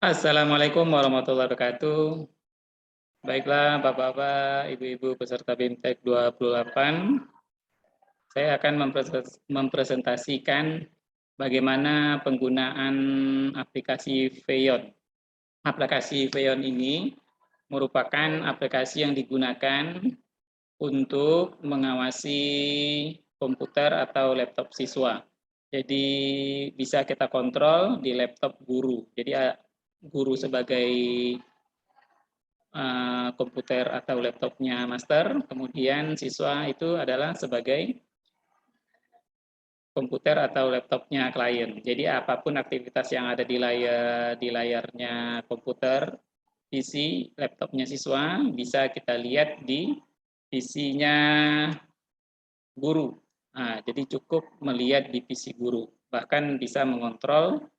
Assalamualaikum warahmatullahi wabarakatuh. Baiklah, Bapak-Bapak, Ibu-Ibu peserta BIMTEK 28, saya akan mempresentasikan bagaimana penggunaan aplikasi Feyon. Aplikasi Feyon ini merupakan aplikasi yang digunakan untuk mengawasi komputer atau laptop siswa. Jadi bisa kita kontrol di laptop guru. Jadi guru sebagai komputer atau laptopnya master, kemudian siswa itu adalah sebagai komputer atau laptopnya klien. Jadi apapun aktivitas yang ada di layarnya komputer, PC, laptopnya siswa bisa kita lihat di PC-nya guru. Nah, jadi cukup melihat di PC guru, bahkan bisa mengontrol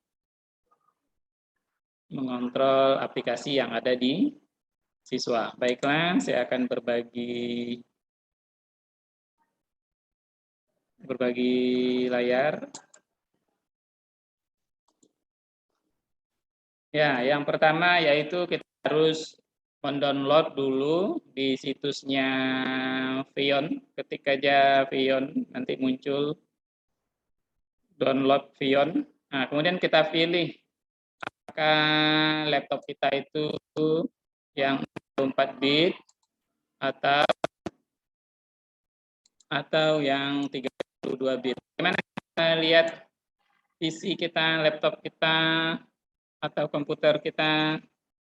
aplikasi yang ada di siswa. Baiklah, saya akan berbagi layar. Ya, yang pertama yaitu kita harus mendownload dulu di situsnya Feyon. Ketik aja Feyon, nanti muncul download Feyon. Nah, kemudian kita pilih apakah laptop kita itu yang 24 bit atau yang 32 bit. Gimana kita lihat PC kita, laptop kita, atau komputer kita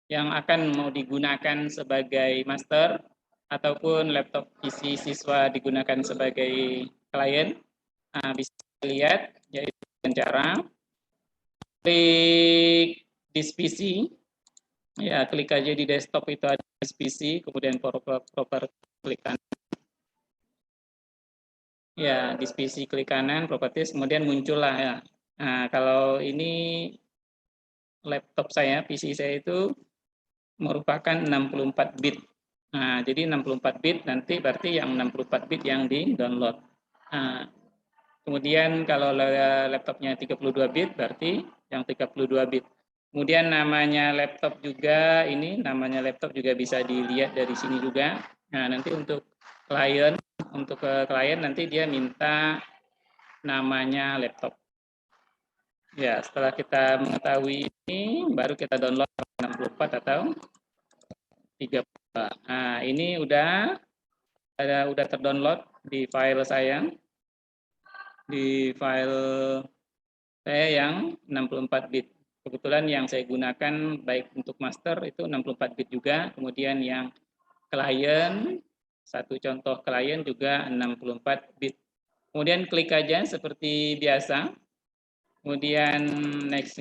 yang akan mau digunakan sebagai master ataupun laptop PC siswa digunakan sebagai klien. Nah, bisa lihat yaitu dengan cara klik disk PC. Ya, klik aja di desktop itu ada disk PC, kemudian properti klik kanan. Ya, disk PC klik kanan, properties, kemudian muncullah ya. Nah, kalau ini laptop saya, PC saya itu merupakan 64 bit. Nah, jadi 64 bit nanti berarti yang 64 bit yang di-download. Nah, kemudian kalau laptopnya 32 bit berarti yang 32 bit. Kemudian namanya laptop juga, ini namanya laptop juga bisa dilihat dari sini juga. Nah, nanti untuk klien nanti dia minta namanya laptop. Ya, setelah kita mengetahui ini baru kita download 64 atau 32. Nah, ini udah terdownload di file saya. Di file saya yang 64 bit. Kebetulan yang saya gunakan baik untuk master itu 64 bit juga, kemudian yang klien, satu contoh klien juga 64 bit. Kemudian klik aja seperti biasa. Kemudian next,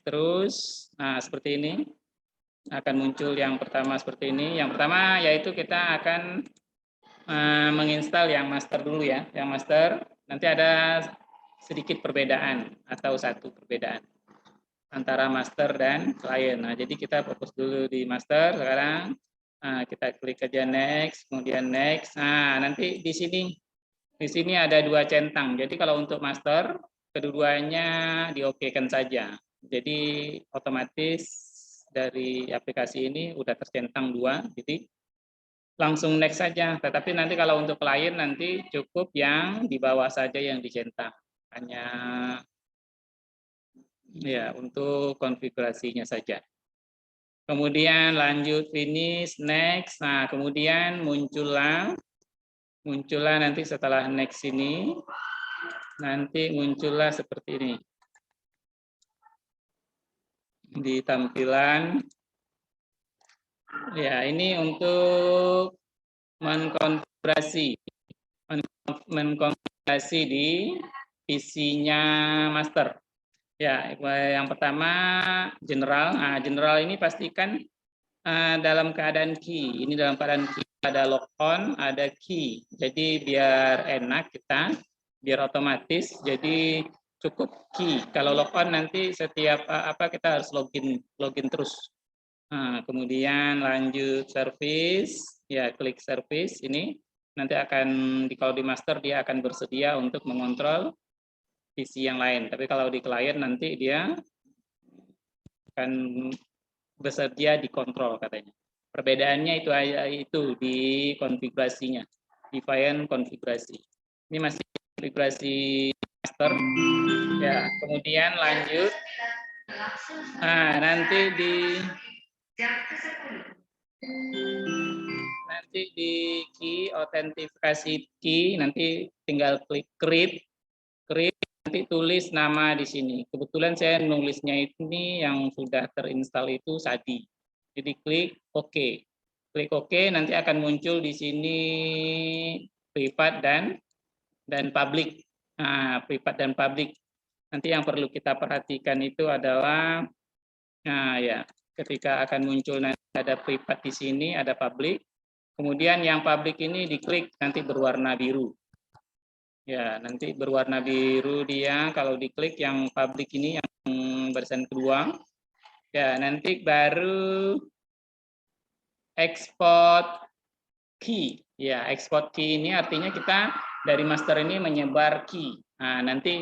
terus. Nah, seperti ini. Akan muncul yang pertama seperti ini. Yang pertama yaitu kita akan menginstal yang master dulu ya. Yang master nanti ada sedikit perbedaan atau satu perbedaan antara master dan klien. Nah, jadi kita fokus dulu di master sekarang. Nah, kita klik aja next, kemudian next. Nah, nanti di sini ada dua centang. Jadi kalau untuk master kedua-duanya diokekan saja. Jadi otomatis dari aplikasi ini udah tercentang dua, jadi langsung next saja. Tetapi nanti kalau untuk klien nanti cukup yang di bawah saja yang dicentang. Hanya ya untuk konfigurasinya saja. Kemudian lanjut finish, next. Nah, kemudian muncullah nanti setelah next ini nanti muncullah seperti ini. Di tampilan ya, ini untuk mengkonfigurasi di PC-nya master. Ya, yang pertama general. Nah, general ini pastikan dalam keadaan key. Ini dalam keadaan key, ada lock on, ada key. Jadi biar enak kita, biar otomatis. Jadi cukup key. Kalau lock on nanti setiap kita harus login terus. Nah, kemudian lanjut service, ya klik service ini nanti akan kalau di master dia akan bersedia untuk mengontrol PC yang lain. Tapi kalau di klien nanti dia akan bersedia dikontrol katanya. Perbedaannya itu di konfigurasinya, define konfigurasi. Ini masih konfigurasi master. Ya, kemudian lanjut. Nah, nanti di key autentifikasi key nanti tinggal klik create, nanti tulis nama di sini. Kebetulan saya nulisnya ini yang sudah terinstall itu Sadi. Jadi klik OK. Klik OK, nanti akan muncul di sini privat dan public. Nah, privat dan public. Nanti yang perlu kita perhatikan itu adalah, nah ya, ketika akan muncul nanti ada privat di sini, ada public. Kemudian yang public ini diklik nanti berwarna biru. Ya, nanti berwarna biru dia kalau diklik yang public ini yang barisan kedua. Ya, nanti baru export key. Ya, export key ini artinya kita dari master ini menyebar key. Nah, nanti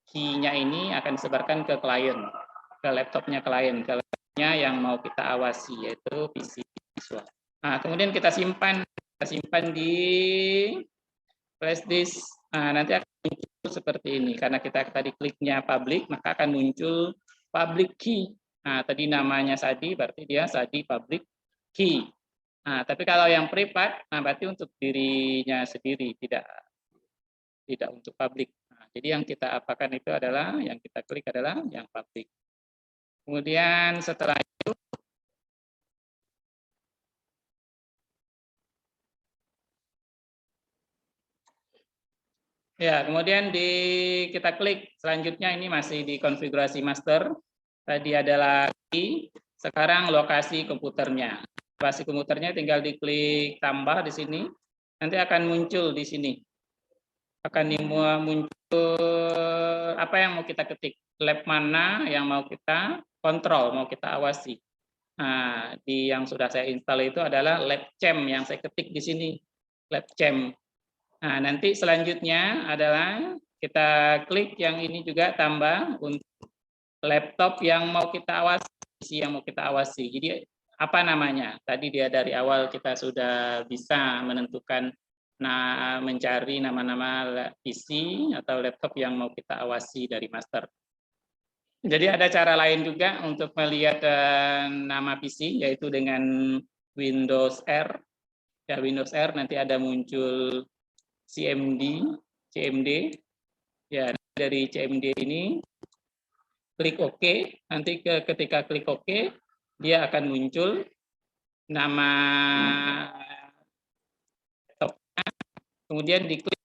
key-nya ini akan disebarkan ke klien, ke laptopnya klien, ke laptopnya yang mau kita awasi, yaitu PC siswa. Nah, kemudian kita simpan di flash disk. Nah, nanti akan muncul seperti ini. Karena kita tadi kliknya public, maka akan muncul public key. Nah, tadi namanya Sadi, berarti dia Sadi public key. Nah, tapi kalau yang privat, nah berarti untuk dirinya sendiri, tidak untuk publik. Nah, jadi yang kita apakan itu adalah, yang kita klik adalah yang publik. Kemudian setelah itu, ya kemudian kita klik selanjutnya, ini masih di konfigurasi master. Tadi adalah sekarang lokasi komputernya. Lokasi komputernya tinggal diklik tambah di sini. Nanti akan muncul di sini. Akan muncul apa yang mau kita ketik, lab mana yang mau kita kontrol, mau kita awasi. Nah, di yang sudah saya install itu adalah LabChamp yang saya ketik di sini, LabChamp. Nah, nanti selanjutnya adalah kita klik yang ini juga tambah untuk laptop yang mau kita awasi, Jadi apa namanya? Tadi dia dari awal kita sudah bisa menentukan, mencari nama-nama PC atau laptop yang mau kita awasi dari master. Jadi ada cara lain juga untuk melihat nama PC, yaitu dengan Windows R. Ya, Windows R nanti ada muncul CMD. Ya, dari CMD ini klik OK. Nanti ketika klik OK, dia akan muncul nama laptopnya. Kemudian diklik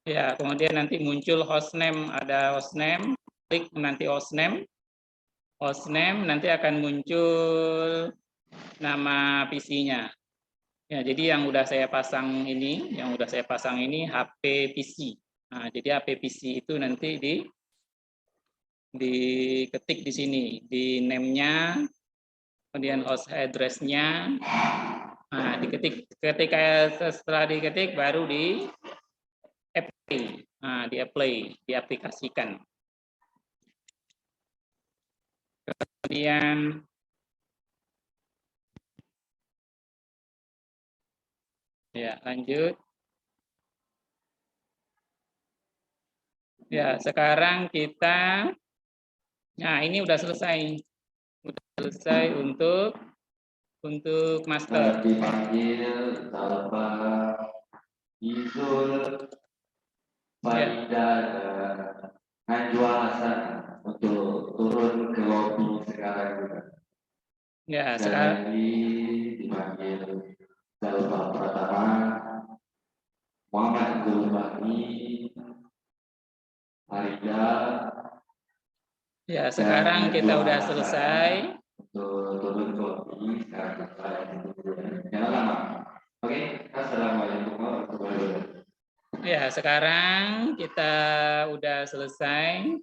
ya, kemudian nanti muncul hostname, ada hostname, klik nanti hostname, nanti akan muncul nama PC-nya. Ya, jadi yang udah saya pasang ini, HP PC. Nah, jadi HP PC itu nanti diketik di sini, di name-nya, kemudian host address-nya. Nah, diketik, ketika setelah diketik baru diaplikasikan. Kemudian ya, lanjut. Ya, sekarang kita, nah ini udah selesai. Untuk master. Dipanggil Talpa, Izul, Farida, dan Najwa Hasan untuk turun ke lobby sekarang juga. Ya, sekarang lagi dipanggil Talpa Pratama, Muhammad Zulfahmi, Farida. Ya, sekarang kita udah selesai. Untuk turun ke lobby sekarang kita jangan lama. Oke, assalamualaikum warahmatullahi wabarakatuh. Ya, sekarang kita udah selesai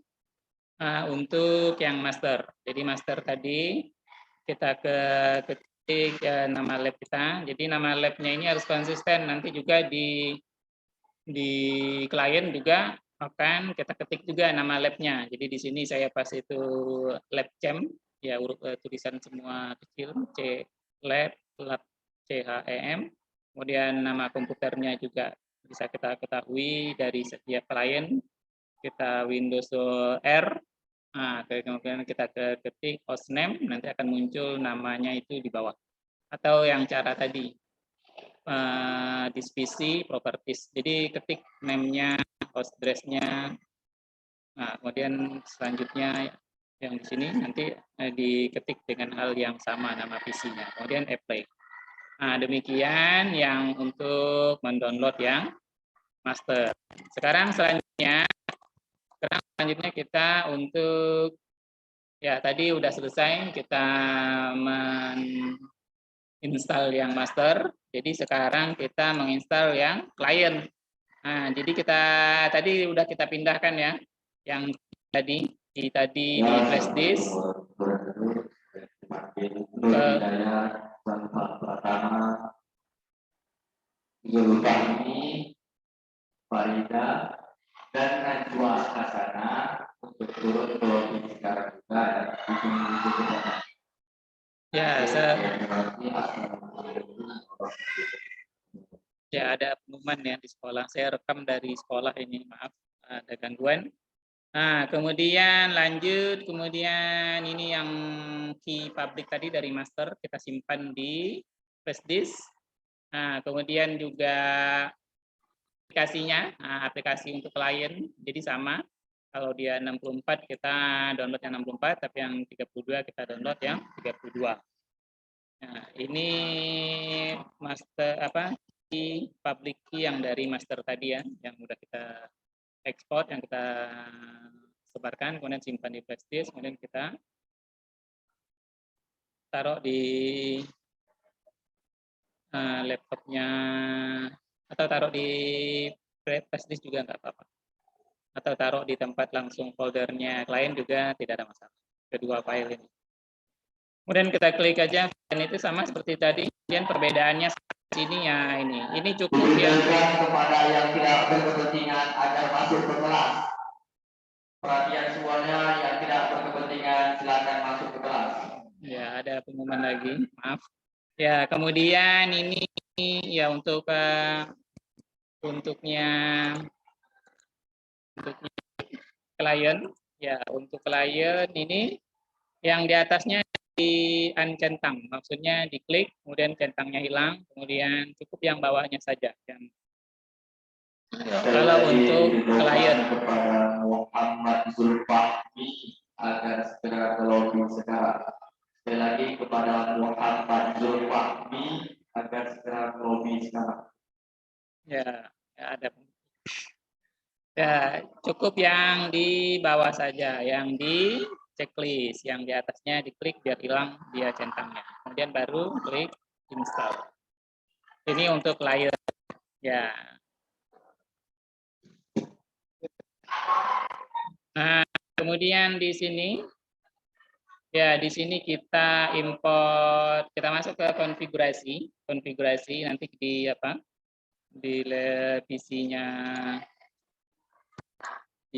untuk yang master. Jadi master tadi kita ketik nama lab kita. Jadi nama labnya ini harus konsisten. Nanti juga di di klien juga akan kita ketik juga nama labnya. Jadi di sini saya pas itu lab chem, ya tulisan semua kecil, C lab, lab CHEM. Kemudian nama komputernya juga bisa kita ketahui dari setiap klien. Kita Windows R, nah, kemudian kita ketik hostname, nanti akan muncul namanya itu di bawah. Atau yang cara tadi, this PC properties. Jadi ketik name-nya, host address-nya. Nah, kemudian selanjutnya yang di sini nanti diketik dengan hal yang sama nama PC-nya. Kemudian apply. Nah, demikian yang untuk mendownload yang master. Sekarang selanjutnya kita untuk ya tadi udah selesai kita install yang master. Jadi sekarang kita menginstal yang client. Nah, jadi kita tadi udah kita pindahkan ya, yang tadi di flash disk ke ini Farida dan Najwa Hasana untuk turut berlobby sekarang juga ya, ya ada pengumuman ya di sekolah. Saya rekam dari sekolah ini, maaf ada gangguan. Nah, kemudian lanjut, kemudian ini yang key public tadi dari master kita simpan di flash disk. Nah, kemudian juga aplikasinya, aplikasi untuk klien, jadi sama. Kalau dia 64 kita download yang 64, tapi yang 32 kita download yang 32. Nah, ini master key public key yang dari master tadi ya, yang udah kita ekspor, yang kita sebarkan, kemudian simpan di flash disk, kemudian kita taruh di laptopnya atau taruh di flash disk juga nggak apa-apa, atau taruh di tempat langsung foldernya klien juga tidak ada masalah, kedua file ini. Kemudian kita klik aja, dan itu sama seperti tadi. Kemudian perbedaannya sini ya ini cukup ya. Kepada yang tidak berkepentingan agar masuk ke kelas. Perhatian semuanya yang tidak berkepentingan silakan masuk ke kelas. Ya, ada pengumuman lagi, maaf. Ya, kemudian ini ya untuknya klien, ya untuk klien ini yang di atasnya di uncentang, maksudnya diklik, kemudian centangnya hilang, kemudian cukup yang bawahnya saja. Kalau untuk klien kepada Muhammad Zulfahmi agar segera ke lobby sekarang. Sekali lagi kepada Muhammad Zulfahmi agar segera ke lobby sekarang. Ya, ada. Ya, cukup yang di bawah saja, yang di checklist, yang di atasnya diklik biar hilang dia centangnya. Kemudian baru klik install. Ini untuk klien. Ya. Nah, kemudian di sini ya di sini kita import, kita masuk ke konfigurasi nanti di di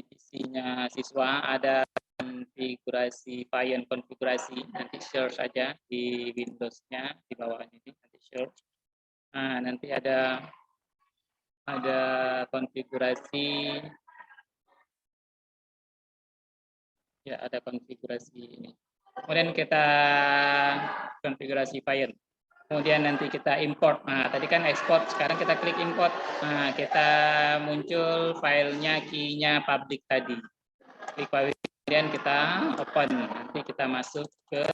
PC-nya siswa ada konfigurasi file konfigurasi, nanti search saja di Windows-nya di bawahnya ini nanti search. Nah, nanti ada konfigurasi, ya ada konfigurasi ini. Kemudian kita konfigurasi file. Kemudian nanti kita import. Nah, tadi kan export, sekarang kita klik import. Nah, kita muncul filenya, key-nya public tadi. Klik public, kemudian kita open. Nanti kita masuk ke,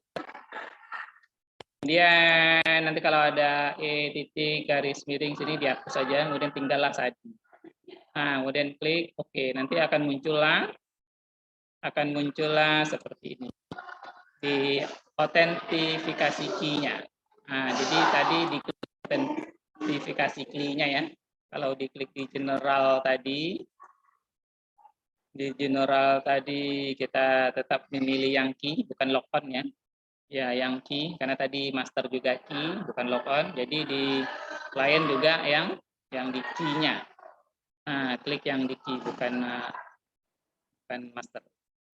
kemudian nanti kalau ada titik garis miring sini dihapus saja, kemudian tinggallah saja. Nah, kemudian klik OK. Nanti akan muncullah seperti ini di autentifikasi key-nya. Nah, jadi tadi diklik autentifikasi key-nya ya. Kalau diklik di general tadi, kita tetap memilih yang key, bukan logon ya. Ya, yang key, karena tadi master juga key, bukan logon. Jadi di klien juga yang di key-nya. Nah, klik yang di key, bukan master.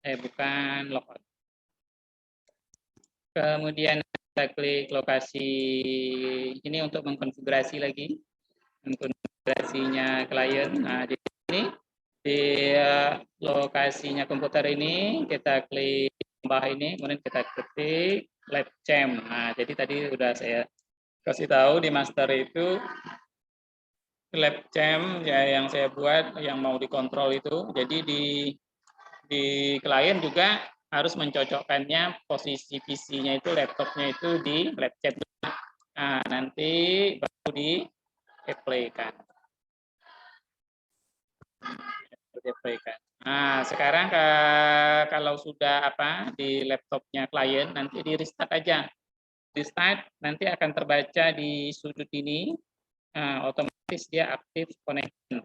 Bukan logout. Kemudian kita klik lokasi ini untuk mengkonfigurasi lagi. Mengkonfigurasinya klien. Nah, di sini di lokasinya komputer ini kita klik tambah ini, kemudian kita ketik LabChamp. Nah, jadi tadi sudah saya kasih tahu di master itu LabChamp ya yang saya buat yang mau dikontrol itu. Jadi di klien juga harus mencocokkannya posisi PC-nya itu, laptopnya itu di LabChamp. Nah, nanti baru di-apply-kan. Nah, sekarang kalau sudah di laptopnya klien, nanti di restart aja. Di start nanti akan terbaca di sudut ini, otomatis dia aktif connection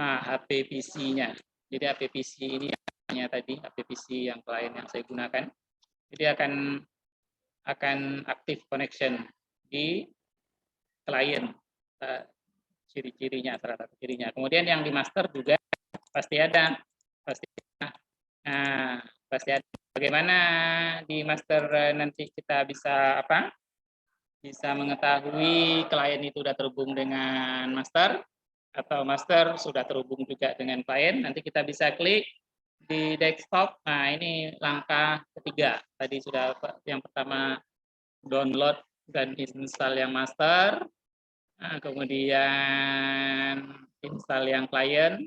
HP PC-nya. Jadi HP PC ini yang tadi, HP PC yang klien yang saya gunakan, jadi akan aktif connection di klien. Ciri-cirinya, salah satu cirinya. Kemudian yang di master juga pasti ada. Pasti ada. Bagaimana di master nanti kita bisa bisa mengetahui klien itu sudah terhubung dengan master atau master sudah terhubung juga dengan klien. Nanti kita bisa klik di desktop. Nah, ini langkah ketiga. Tadi sudah yang pertama download dan install yang master. Nah, kemudian install yang klien.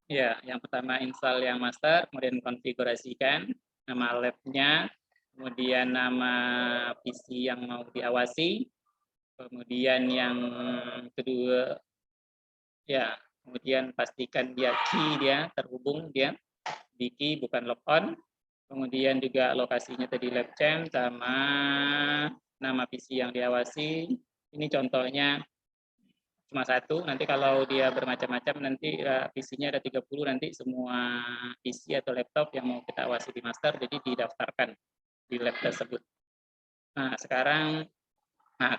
Ya, yang pertama install yang master, kemudian konfigurasikan nama lab-nya, kemudian nama PC yang mau diawasi, kemudian yang kedua, ya, kemudian pastikan dia terhubung dia di key bukan logon, kemudian juga lokasinya tadi LabChamp sama nama PC yang diawasi. Ini contohnya cuma satu, nanti kalau dia bermacam-macam nanti PC-nya ada 30, nanti semua PC atau laptop yang mau kita awasi di master jadi didaftarkan di lab tersebut. Nah, sekarang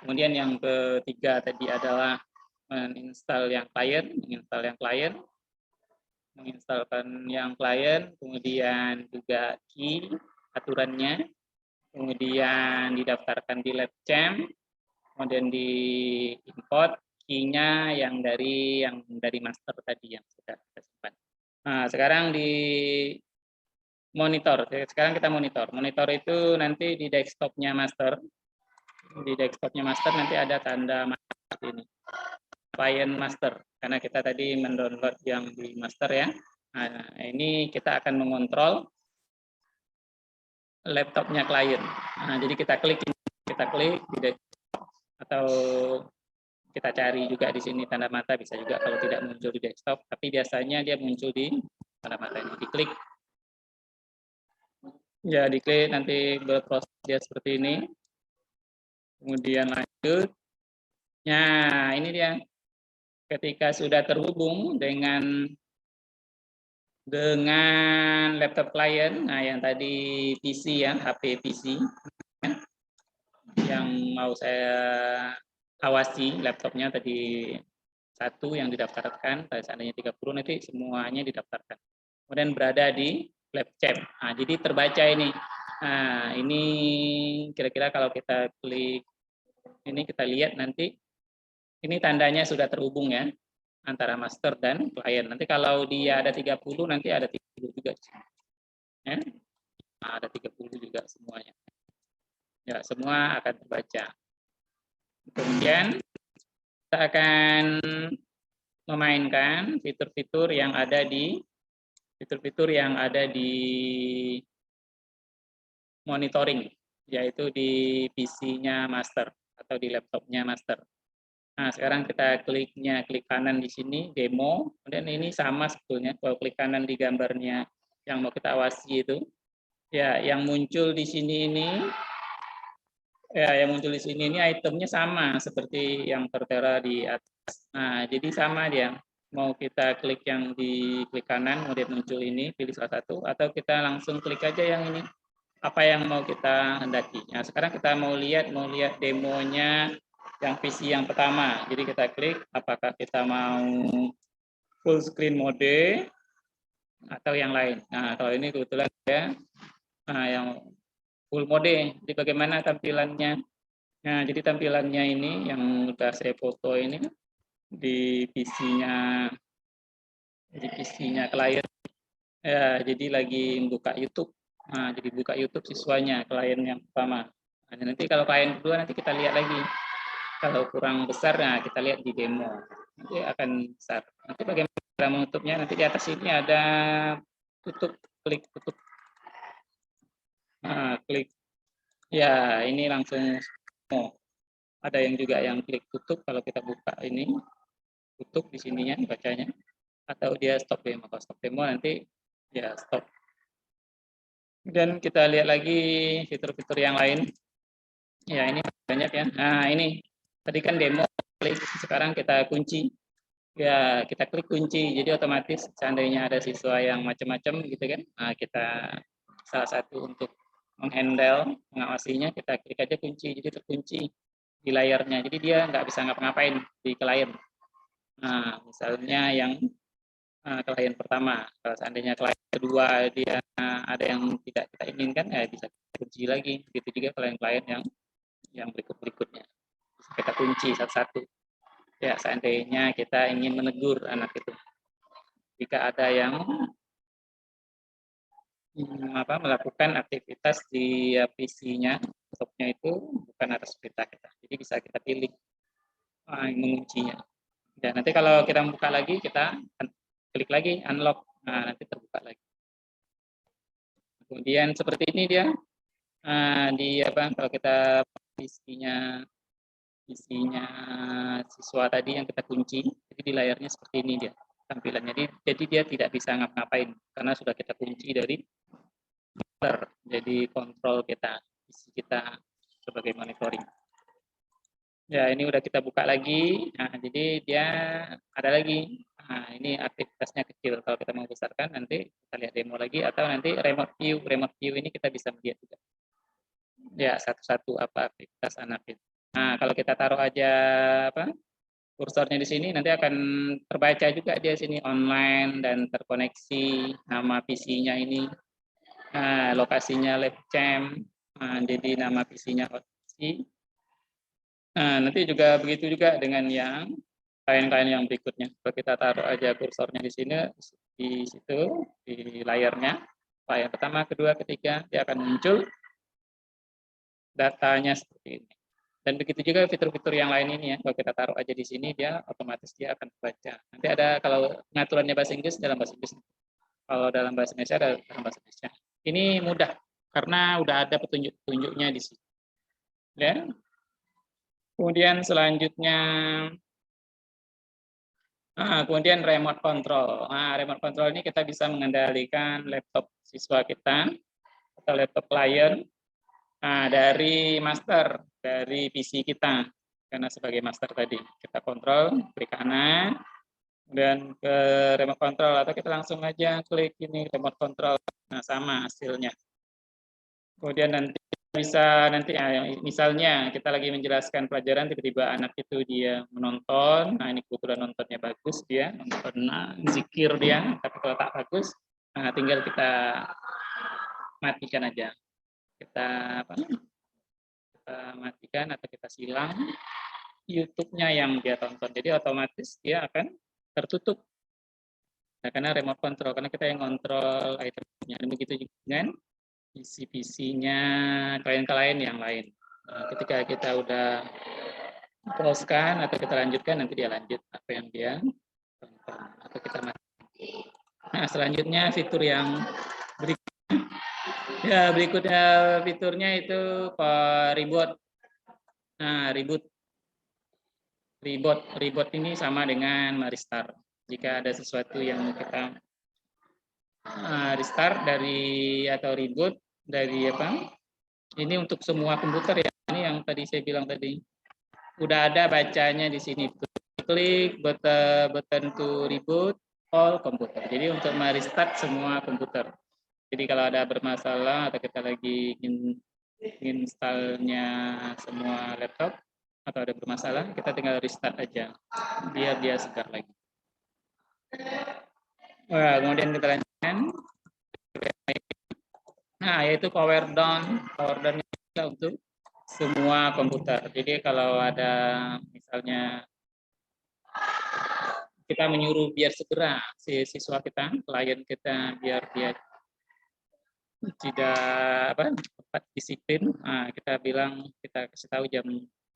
kemudian yang ketiga tadi adalah menginstalkan yang klien, kemudian juga key aturannya, kemudian didaftarkan di LabChamp, kemudian di import key-nya yang dari master tadi yang sudah kita simpan. Nah, sekarang di monitor. Sekarang kita monitor. Monitor itu nanti di desktopnya master. Di desktopnya master nanti ada tanda master ini. Client master. Karena kita tadi mendownload yang di master ya. Nah, ini kita akan mengontrol laptopnya klien. Nah, jadi kita klik di desktop atau kita cari juga di sini tanda mata, bisa juga kalau tidak muncul di desktop, tapi biasanya dia muncul di tanda mata ini. Diklik, ya diklik nanti berproses dia seperti ini. Kemudian lanjut. Nah, ini dia. Ketika sudah terhubung dengan laptop klien, nah yang tadi PC ya, HP PC yang mau saya awasi laptopnya tadi satu yang didaftarkan, seandainya 30 nanti semuanya didaftarkan. Kemudian berada di LabChamp. Nah, jadi terbaca ini. Nah, ini kira-kira kalau kita klik ini kita lihat nanti ini tandanya sudah terhubung ya antara master dan klien. Nanti kalau dia ada 30 nanti ada 30 juga di sini. Ya. Nah, ada 30 juga semuanya. Ya, semua akan terbaca. Kemudian kita akan memainkan fitur-fitur yang ada di monitoring, yaitu di PC-nya master atau di laptopnya master. Nah, sekarang kita klik kanan di sini demo, kemudian ini sama sebetulnya kalau klik kanan di gambarnya yang mau kita awasi itu, ya yang muncul di sini ini. Ya, yang muncul di sini ini itemnya sama seperti yang tertera di atas. Nah, jadi sama dia. Mau kita klik yang di klik kanan, kemudian muncul ini, pilih salah satu, atau kita langsung klik aja yang ini. Apa yang mau kita hendaki. Nah, sekarang kita mau lihat demonya yang PC yang pertama. Jadi kita klik, apakah kita mau full screen mode atau yang lain. Nah, kalau ini kebetulan ya yang full mode. Jadi bagaimana tampilannya? Nah, jadi tampilannya ini yang udah saya foto ini di PC-nya klien. Ya, jadi lagi buka YouTube. Nah, jadi buka YouTube siswanya, klien yang pertama. Nah, nanti kalau klien kedua nanti kita lihat lagi. Kalau kurang besar, nah kita lihat di demo. Nanti akan besar. Nanti bagaimana cara menutupnya? Nanti di atas ini ada tutup, klik tutup. Nah, klik. Ya, ini langsung demo. Ada yang juga yang klik tutup kalau kita buka ini. Tutup di sininya bacanya. Atau dia stop demo. Kalau stop demo nanti ya stop. Dan kita lihat lagi fitur-fitur yang lain. Ya, ini banyak ya. Nah, ini tadi kan demo, klik. Sekarang kita kunci. Ya, kita klik kunci. Jadi otomatis seandainya ada siswa yang macam-macam gitu kan. Nah, kita salah satu untuk menghandle, mengawasinya, kita klik aja kunci. Jadi terkunci di layarnya. Jadi dia nggak bisa ngapa-ngapain di klien. Nah, misalnya yang klien pertama, kalau seandainya klien kedua dia ada yang tidak kita inginkan, ya bisa kunci lagi. Begitu juga klien-klien yang berikut-berikutnya. Bisa kita kunci satu-satu. Ya, seandainya kita ingin menegur anak itu. Jika ada yang melakukan aktivitas di PC-nya, laptopnya itu bukan atas perintah kita. Jadi bisa kita pilih menguncinya. Dan nanti kalau kita buka lagi, kita klik lagi unlock. Nah, nanti terbuka lagi. Kemudian seperti ini dia kalau kita PC-nya siswa tadi yang kita kunci, jadi di layarnya seperti ini dia tampilannya. Jadi dia tidak bisa ngapa-ngapain karena sudah kita kunci dari monitor. Jadi kontrol kita, PC kita sebagai monitoring. Ya, ini udah kita buka lagi. Nah, jadi dia ada lagi. Nah, ini aktivitasnya kecil. Kalau kita mau besarkan, nanti kita lihat demo lagi. Atau nanti remote view. Remote view ini kita bisa melihat juga. Ya, satu-satu apa aktivitas anak itu. Nah, kalau kita taruh aja kursornya di sini, nanti akan terbaca juga dia sini online dan terkoneksi nama PC-nya ini. Nah, lokasinya LabChamp. Nah, jadi nama PC-nya OTC. Nah, nanti juga begitu juga dengan yang klien-klien yang berikutnya. Kalau kita taruh aja kursornya di sini, di situ, di layarnya, klien pertama, kedua, ketiga, dia akan muncul datanya seperti ini. Dan begitu juga fitur-fitur yang lain ini ya, kalau kita taruh aja di sini, dia otomatis dia akan baca. Nanti ada kalau pengaturannya bahasa Inggris, dalam bahasa Inggris. Kalau dalam bahasa Indonesia, dalam bahasa Indonesia. Ini mudah, karena udah ada petunjuk-petunjuknya di sini. Ya. Kemudian selanjutnya, kemudian remote control. Nah, remote control ini kita bisa mengendalikan laptop siswa kita atau laptop klien dari master, dari PC kita. Karena sebagai master tadi, kita kontrol, klik kanan, dan ke remote control, atau kita langsung aja klik ini remote control. Nah, sama hasilnya. Kemudian nanti bisa misalnya kita lagi menjelaskan pelajaran, tiba-tiba anak itu dia menonton. Nah, ini kebetulan nontonnya bagus, dia nonton zikir dia, tapi kalau tak bagus, nah tinggal kita matikan aja. Kita matikan atau kita silang YouTube-nya yang dia tonton. Jadi otomatis dia akan tertutup. Nah, karena remote control, karena kita yang kontrol itemnya. Dan begitu juga dengan PC-PC-nya klien-klien yang lain. Nah, ketika kita udah pause-kan atau kita lanjutkan, nanti dia lanjut apa yang dia tonton atau kita matikan. Nah, selanjutnya fitur yang berikutnya fiturnya itu reboot. Nah, reboot ini sama dengan restart. Jika ada sesuatu yang kita restart dari atau reboot dari ini untuk semua komputer ya. Ini yang tadi saya bilang tadi. Udah ada bacanya di sini. Klik button to reboot all komputer. Jadi untuk merestart semua komputer. Jadi kalau ada bermasalah atau kita lagi installnya semua laptop atau ada bermasalah, kita tinggal restart aja biar dia segar lagi. Wah, kemudian kita lanjutkan. Nah, yaitu power down kita untuk semua komputer. Jadi kalau ada misalnya kita menyuruh biar segera si siswa kita, klien kita biar dia tidak tepat disiplin, nah, kita bilang, kita kasih tahu jam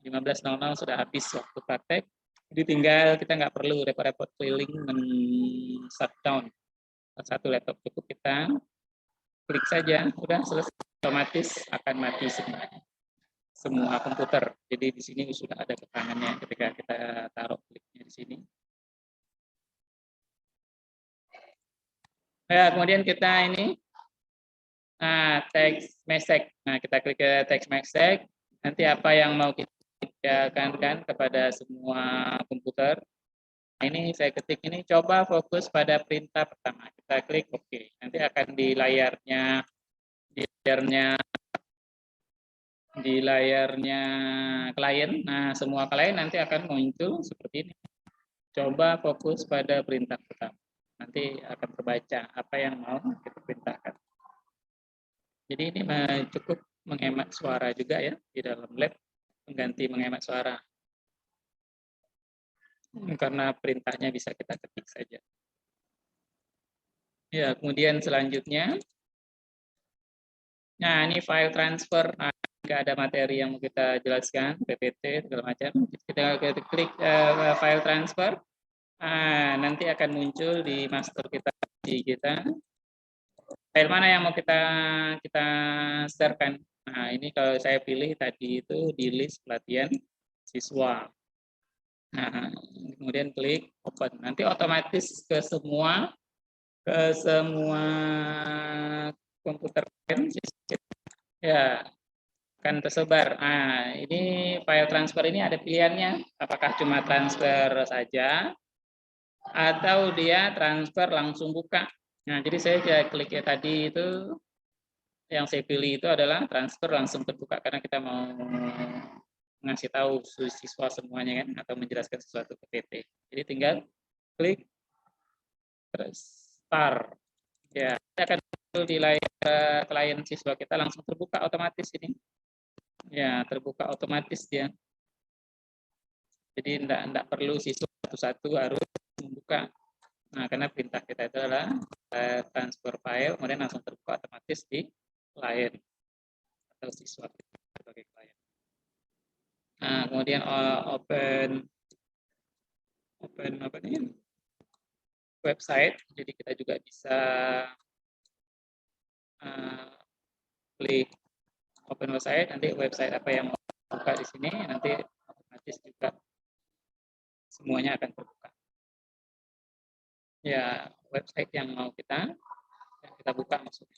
15.00 sudah habis waktu praktek. Jadi tinggal kita nggak perlu repot-repot keliling shutdown satu laptop, cukup kita klik saja, udah selesai, otomatis akan mati semua komputer. Jadi di sini sudah ada keterangannya ketika kita taruh kliknya di sini. Ya, kemudian kita ini text message. Nah, kita klik ke text message. Nanti apa yang mau kita tekankan kepada semua komputer. Nah, ini saya ketik ini, coba fokus pada perintah pertama. Kita klik OK. Nanti akan di layarnya klien. Nah, semua klien nanti akan muncul seperti ini. Coba fokus pada perintah pertama. Nanti akan terbaca apa yang mau kita perintahkan. Jadi ini cukup menghemat suara juga ya di dalam lab, mengganti menghemat suara. Karena perintahnya bisa kita ketik saja. Ya, kemudian selanjutnya, nah ini file transfer. Nah, jika ada materi yang mau kita jelaskan, PPT segala macam, kita klik file transfer. Nah, nanti akan muncul di master kita. File mana yang mau kita sharekan. Nah, ini kalau saya pilih tadi itu di list pelatihan siswa. Nah, kemudian klik open. Nanti otomatis ke semua komputer ya akan tersebar. Nah, ini file transfer ini ada pilihannya. Apakah cuma transfer saja atau dia transfer langsung buka. Nah, jadi saya klik ya tadi itu, yang saya pilih itu adalah transfer langsung terbuka karena kita mau ngasih tahu siswa semuanya kan, atau menjelaskan sesuatu ke PT. Jadi tinggal klik start. Ya, akan muncul di layar klien siswa kita langsung terbuka otomatis ini. Ya, terbuka otomatis dia. Jadi enggak perlu siswa satu-satu harus membuka. Nah, karena perintah kita itu adalah transfer file, kemudian langsung terbuka otomatis di klien atau siswa kita sebagai klien. Nah, kemudian open apa nih? Website. Jadi kita juga bisa klik open website, nanti website apa yang mau buka di sini, nanti otomatis juga semuanya akan terbuka. Ya, website yang mau kita buka maksudnya.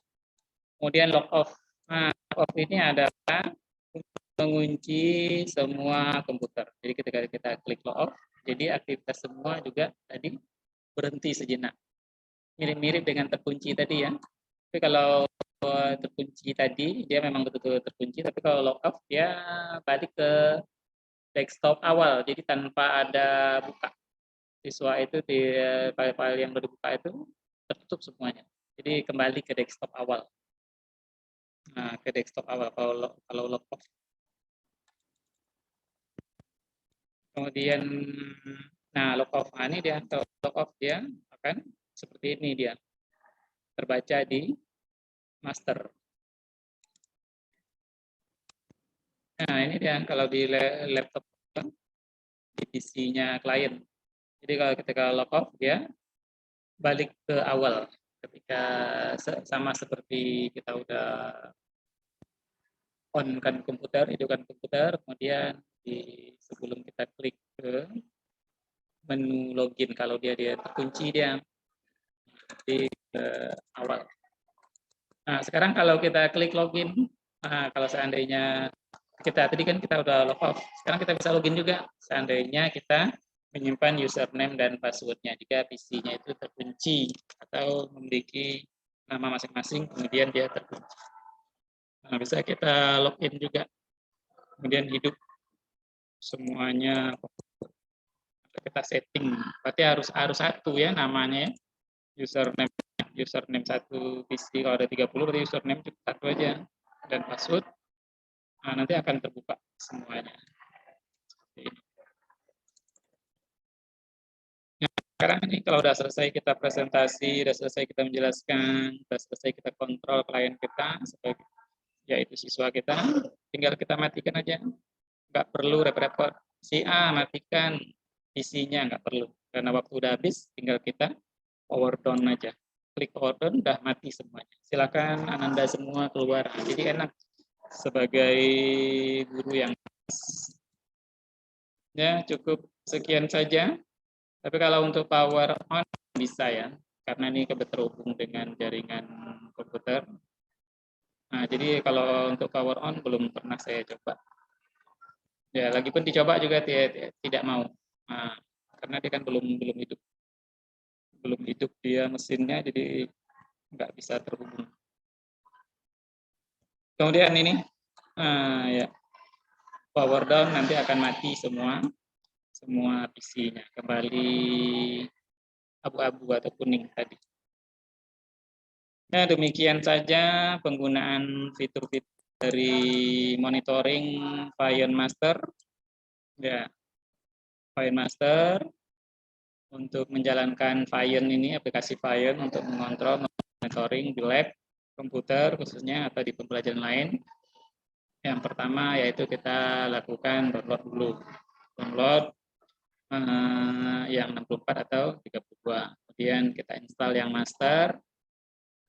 Kemudian log off. Nah, log off ini adalah mengunci semua komputer. Jadi ketika kita klik log off, jadi aktivitas semua juga tadi berhenti sejenak. Mirip-mirip dengan terkunci tadi ya. Tapi kalau terkunci tadi, dia memang betul-betul terkunci, tapi kalau log off, dia balik ke desktop awal, jadi tanpa ada buka. Siswa itu di file-file yang udah dibuka itu tertutup semuanya. Jadi kembali ke desktop awal. Nah, ke desktop awal kalau log off. Kemudian, nah log off ini dia, log off dia akan seperti ini dia, terbaca di master. Nah, ini dia kalau di laptop di PC-nya klien. Jadi kalau ketika log off dia balik ke awal ketika sama seperti kita udah on kan komputer, hidupkan komputer, kemudian sebelum kita klik ke menu login, kalau dia terkunci dia di awal. Nah, sekarang kalau kita klik login, nah, kalau seandainya tadi kan kita udah log off, sekarang kita bisa login juga. Seandainya kita menyimpan username dan passwordnya jika PC-nya itu terkunci atau memiliki nama masing-masing, kemudian dia terkunci. Nah, bisa kita login juga, kemudian hidup semuanya. kita setting. Berarti harus satu ya namanya, username satu PC. Kalau ada 30 berarti username cukup satu aja, dan password. Nah, nanti akan terbuka semuanya seperti ini. Nah, sekarang ini kalau udah selesai kita presentasi, udah selesai kita menjelaskan, udah selesai kita kontrol klien kita sebagai yaitu siswa kita, tinggal kita matikan aja. Nggak perlu repot-repot. Si A matikan PC-nya, nggak perlu. Karena waktu udah habis, tinggal kita power down aja. Klik power down, udah mati semuanya. Silakan Ananda semua keluar. Jadi enak sebagai guru yang ya cukup sekian saja. Tapi kalau untuk power on bisa ya, karena ini terhubung dengan jaringan komputer. Nah, jadi kalau untuk power on belum pernah saya coba. Ya, lagi pun dicoba juga tidak mau. Nah, karena dia kan belum hidup dia mesinnya, jadi nggak bisa terhubung. Kemudian ini, ya power down nanti akan mati semua PC-nya, kembali abu-abu atau kuning tadi. Nah, demikian saja penggunaan fitur-fitur dari monitoring Vion Master. Ya, Vion Master untuk menjalankan Vion ini, aplikasi Vion untuk mengontrol monitoring di lab komputer khususnya atau di pembelajaran lain. Yang pertama yaitu kita lakukan download dulu. Download yang 64 atau 32. Kemudian kita install yang master.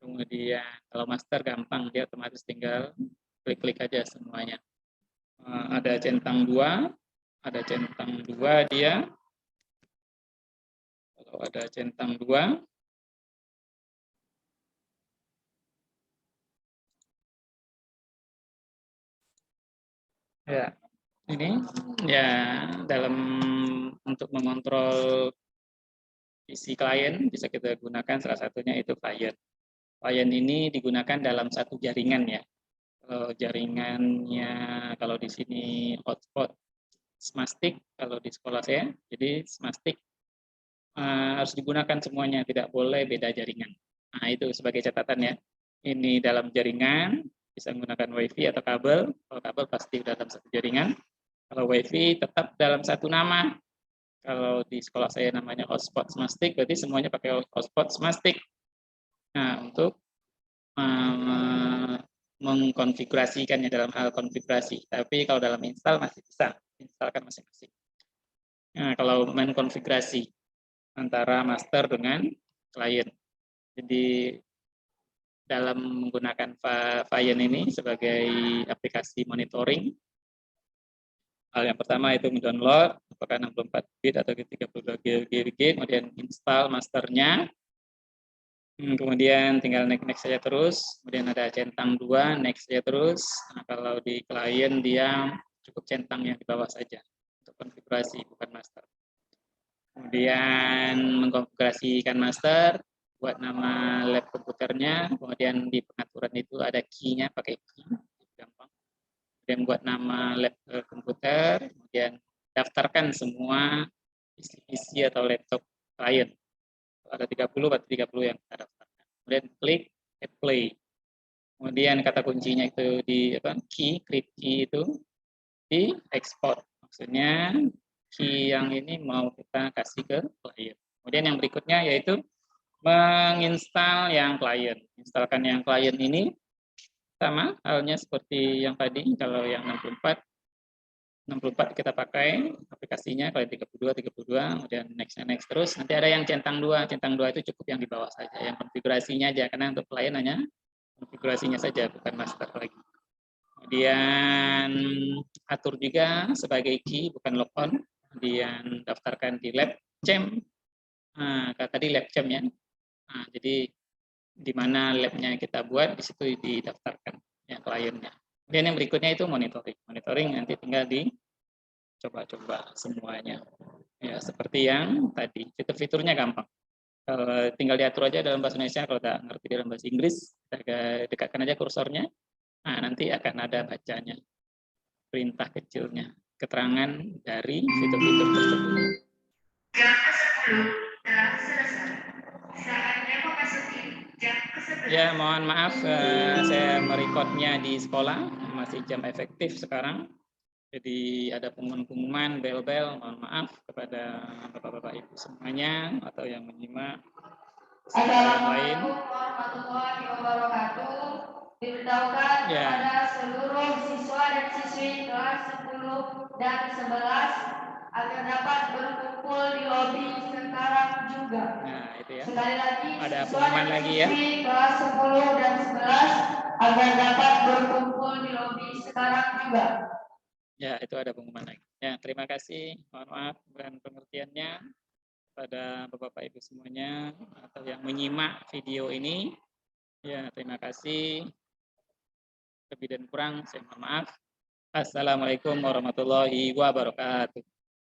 Kemudian kalau master gampang, dia otomatis tinggal klik-klik aja semuanya. Ada centang 2, dia. Kalau ada centang 2, ya ini ya dalam untuk mengontrol PC klien bisa kita gunakan, salah satunya itu Vion. Vion ini digunakan dalam satu jaringan ya. Kalau jaringannya, kalau di sini hotspot SmartStick, kalau di sekolah saya, jadi SmartStick harus digunakan semuanya, tidak boleh beda jaringan. Nah, itu sebagai catatan ya. Ini dalam jaringan, bisa menggunakan WiFi atau kabel. Kalau kabel pasti dalam satu jaringan. Kalau WiFi tetap dalam satu nama. Kalau di sekolah saya namanya hotspot SmartStick, berarti semuanya pakai hotspot SmartStick. Nah, untuk mengkonfigurasikannya dalam hal konfigurasi. Tapi kalau dalam install masih bisa, instalkan masing-masing. Nah, kalau main konfigurasi antara master dengan klien. Jadi dalam menggunakan Vion ini sebagai aplikasi monitoring, hal yang pertama itu mendownload apakah 64 bit atau 32 GB, kemudian install masternya, kemudian tinggal next saja terus, kemudian ada centang 2, next saja terus. Nah, kalau di klien dia cukup centang yang di bawah saja untuk konfigurasi, bukan master. Kemudian mengkonfigurasikan master, buat nama lab komputernya, kemudian di pengaturan itu ada key-nya, pakai key, gampang. Kemudian buat nama lab komputer, kemudian daftarkan semua PC atau laptop klien. Kalau ada 30, berarti 30 yang kita daftarkan. Kemudian klik apply. Kemudian kata kuncinya itu di create key itu di export. Maksudnya key yang ini mau kita kasih ke klien. Kemudian yang berikutnya yaitu menginstal yang klien. Instalkan yang klien ini sama halnya seperti yang tadi. Kalau yang 64 kita pakai aplikasinya, kalau 32, kemudian next terus. Nanti ada yang centang 2 itu cukup yang di bawah saja, yang konfigurasinya aja, karena untuk klien hanya konfigurasinya saja, bukan master lagi. Kemudian atur juga sebagai key, bukan logon. Kemudian daftarkan di lab cam. Nah, tadi lab cam ya. Nah, jadi di mana labnya kita buat, di situ didaftarkan ya kliennya. Kemudian yang berikutnya itu monitoring. Monitoring nanti tinggal dicoba-coba semuanya. Ya, seperti yang tadi. Fitur-fiturnya gampang. Tinggal diatur aja dalam bahasa Indonesia, kalau tidak ngerti dalam bahasa Inggris, dekatkan aja kursornya. Nah, nanti akan ada bacanya. Perintah kecilnya, keterangan dari fitur-fitur tersebut. telah selesai. Saatnya memasuki jam ke-11. Ya, mohon maaf saya merekodnya di sekolah, masih jam efektif sekarang. Jadi ada pengumuman bel-bel, mohon maaf kepada Bapak-bapak Ibu semuanya atau yang menyimak yang lain. Assalamualaikum warahmatullahi wabarakatuh. Diberitahukan Ya. kepada seluruh siswa dan siswi kelas 10 dan 11 agar dapat berkumpul di lobi sekarang juga. Nah, itu ya. Sekali lagi, Ada siswa pengumuman dan lagi ya. siswi kelas 10 dan 11 agar dapat berkumpul di lobi sekarang juga. Ya, itu ada pengumuman lagi. Ya, terima kasih. Mohon maaf dan pengertiannya pada Bapak Ibu semuanya atau yang menyimak video ini. Ya, terima kasih. Lebih dan kurang saya mohon maaf. Assalamualaikum warahmatullahi wabarakatuh.